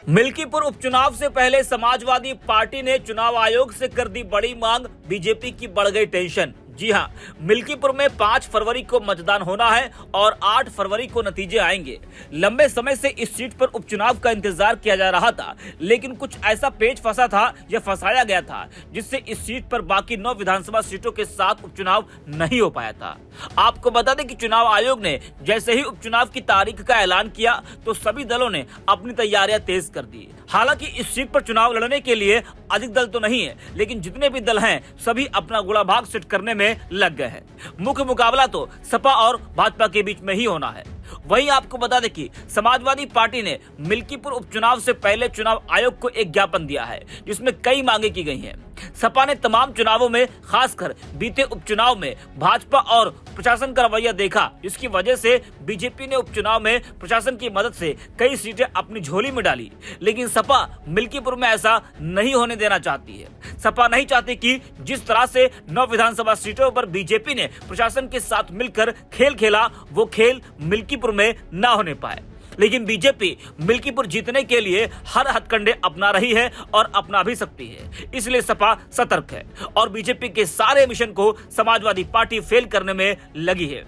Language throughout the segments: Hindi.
मिल्कीपुर उपचुनाव से पहले समाजवादी पार्टी ने चुनाव आयोग से कर दी बड़ी मांग। बीजेपी की बढ़ गई टेंशन। जी हां, मिल्कीपुर में 5 फरवरी को मतदान होना है और 8 फरवरी को नतीजे आएंगे। लंबे समय से इस सीट पर उपचुनाव का इंतजार किया जा रहा था, लेकिन कुछ ऐसा पेच फंसा था या फंसाया गया था जिससे इस सीट पर बाकी 9 विधानसभा सीटों के साथ उपचुनाव नहीं हो पाया था। आपको बता दें कि चुनाव आयोग ने जैसे ही उपचुनाव की तारीख का ऐलान किया तो सभी दलों ने अपनी तैयारियां तेज कर दी। हालांकि इस सीट पर चुनाव लड़ने के लिए अधिक दल तो नहीं है, लेकिन जितने भी दल हैं सभी अपना गुड़ाभाग सेट करने में लग गए हैं। मुख्य मुकाबला तो सपा और भाजपा के बीच में ही होना है। वहीं आपको बता दें कि समाजवादी पार्टी ने मिल्कीपुर उपचुनाव से पहले चुनाव आयोग को एक ज्ञापन दिया है, जिसमें कई मांगे की गई हैं। सपा ने तमाम चुनावों में, खासकर बीते उपचुनाव में भाजपा और प्रशासन का रवैया देखा, जिसकी वजह से बीजेपी ने उपचुनाव में प्रशासन की मदद से कई सीटें अपनी झोली में डाली। लेकिन सपा मिल्कीपुर में ऐसा नहीं होने देना चाहती है। सपा नहीं चाहती कि जिस तरह से 9 विधानसभा सीटों पर बीजेपी ने प्रशासन के साथ मिलकर खेल खेला, वो खेल मिल्कीपुर में न होने पाए। लेकिन बीजेपी मिल्कीपुर जीतने के लिए हर हथकंडे अपना रही है और अपना भी सकती है। इसलिए सपा सतर्क है और बीजेपी के सारे मिशन को समाजवादी पार्टी फेल करने में लगी है।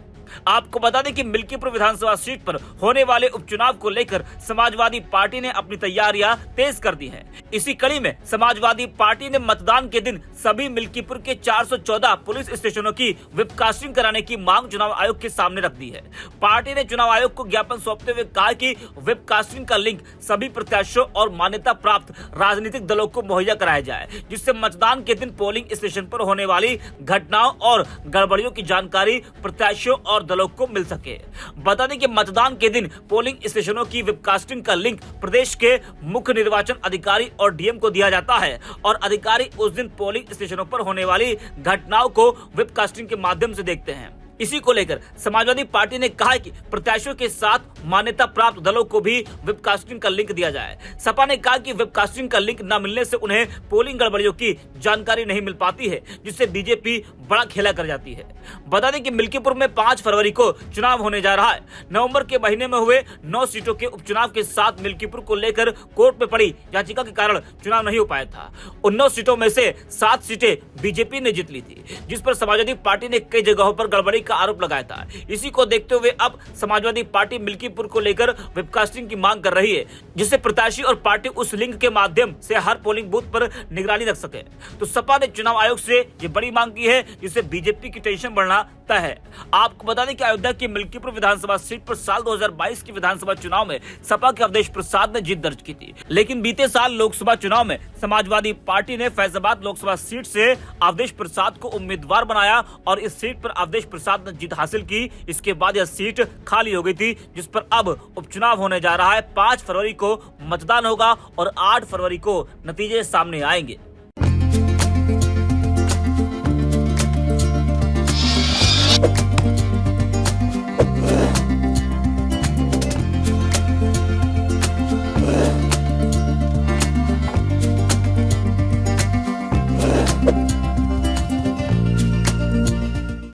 आपको बता दें कि मिल्कीपुर विधानसभा सीट पर होने वाले उपचुनाव को लेकर समाजवादी पार्टी ने अपनी तैयारियां तेज कर दी हैं। इसी कड़ी में समाजवादी पार्टी ने मतदान के दिन सभी मिल्कीपुर के 414 पुलिस स्टेशनों की वेबकास्टिंग कराने की मांग चुनाव आयोग के सामने रख दी है। पार्टी ने चुनाव आयोग को ज्ञापन सौंपते हुए कहा कि वेबकास्टिंग का लिंक सभी प्रत्याशियों और मान्यता प्राप्त राजनीतिक दलों को मुहैया कराया जाए, जिससे मतदान के दिन पोलिंग स्टेशन पर होने वाली घटनाओं और गड़बड़ियों की जानकारी प्रत्याशियों और दलों को मिल सके। बता दें कि मतदान के दिन पोलिंग स्टेशनों की वेबकास्टिंग का लिंक प्रदेश के मुख्य निर्वाचन अधिकारी और डीएम को दिया जाता है और अधिकारी उस दिन पोलिंग स्टेशनों पर होने वाली घटनाओं को वेबकास्टिंग के माध्यम से देखते हैं। इसी को लेकर समाजवादी पार्टी ने कहा है कि प्रत्याशियों के साथ मान्यता प्राप्त दलों को भी वेबकास्टिंग का लिंक दिया जाए। सपा ने कहा कि वेबकास्टिंग का लिंक न मिलने से उन्हें पोलिंग गड़बड़ियों की जानकारी नहीं मिल पाती है, जिससे बीजेपी बड़ा खेला कर जाती है। बता दें कि मिल्कीपुर में 5 फरवरी को चुनाव होने जा रहा है। नवंबर के महीने में हुए 9 सीटों के उपचुनाव के साथ मिल्कीपुर को लेकर कोर्ट में पड़ी याचिका के कारण चुनाव नहीं हो पाया था। उन 9 सीटों में से 7 सीटें बीजेपी ने जीत ली थी, जिस पर समाजवादी पार्टी ने कई जगहों पर गड़बड़ी का आरोप लगाया था। इसी को देखते हुए अब समाजवादी पार्टी मिल्कीपुर को लेकर वेबकास्टिंग की मांग कर रही है, जिससे प्रत्याशी और पार्टी उस लिंक के माध्यम से हर पोलिंग बूथ पर निगरानी रख सके। तो सपा ने चुनाव आयोग से ये बड़ी मांग की है, जिससे बीजेपी की टेंशन बढ़ना तय है। आपको बता दें कि अयोध्या की मिल्कीपुर विधानसभा सीट पर साल 2022 के विधानसभा चुनाव में सपा के अवधेश प्रसाद ने जीत दर्ज की थी, लेकिन बीते साल लोकसभा चुनाव में समाजवादी पार्टी ने फैजाबाद लोकसभा सीट से अवधेश प्रसाद को उम्मीदवार बनाया और इस सीट पर अवधेश प्रसाद ने जीत हासिल की। इसके बाद यह सीट खाली हो गई थी, जिस पर अब उपचुनाव होने जा रहा है। 5 फरवरी को मतदान होगा और 8 फरवरी को नतीजे सामने आएंगे।